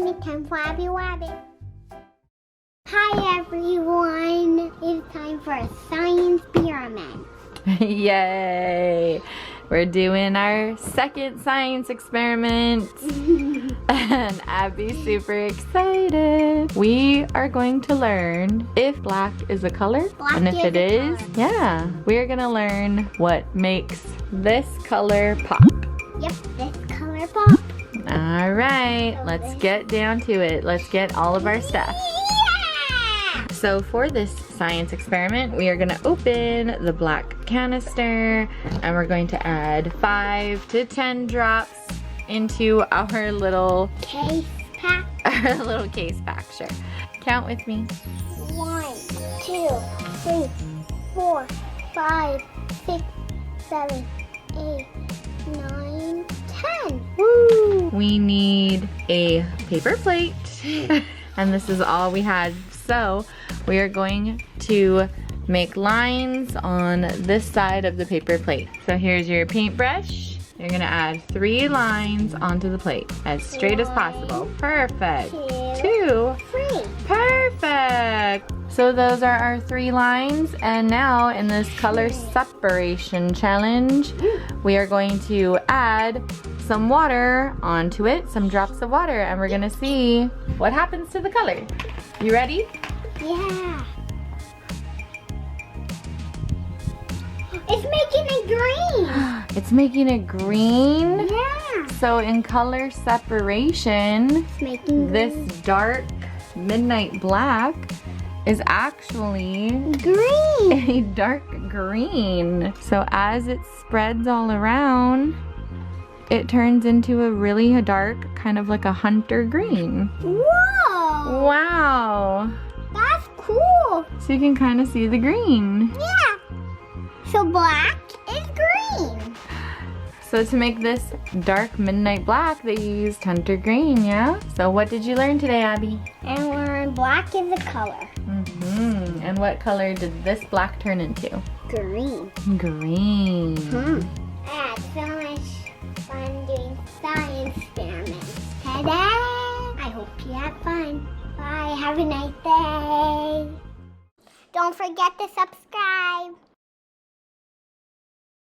picnic time for Abbie Wabbit. Hi everyone, it's time for a science experiment. Yay! We're doing our second science experiment. And Abby's super excited. We are going to learn if black is a color. Black and if is it a is, color. yeah, we are gonna learn what makes this color pop. Yep, this color pop. All right, let's get down to it. Let's get all of our stuff. Yeah! So for this science experiment, we are gonna open the black canister and we're going to add 5 to 10 drops into our little Case pack. case pack, sure. Count with me. 1, 2, 3, 4, 5, 6, 7, 8, 9, 10. Woo! We need a paper plate. And this is all we had. So we are going to make lines on this side of the paper plate. So here's your paintbrush. You're gonna add 3 lines onto the plate as straight as possible. Perfect. 2. 3. Perfect. So those are our 3 lines, and now in this color separation challenge, we are going to add some water onto it, some drops of water, and we're gonna see what happens to the color. You ready? Yeah. It's making it green. It's making it green. Yeah. So in color separation, It's making this dark midnight black is actually green. a dark green. So as it spreads all around, it turns into a really dark, kind of like a hunter green. Whoa. Wow. That's cool. So you can kind of see the green. Yeah. So black is green. So to make this dark midnight black, they used hunter green, yeah? So what did you learn today, Abby? And learn black is a color. Mm-hmm. And what color did this black turn into? Green. Green. I had so much fun doing science experiments today. I hope you had fun. Bye. Have a nice day. Don't forget to subscribe.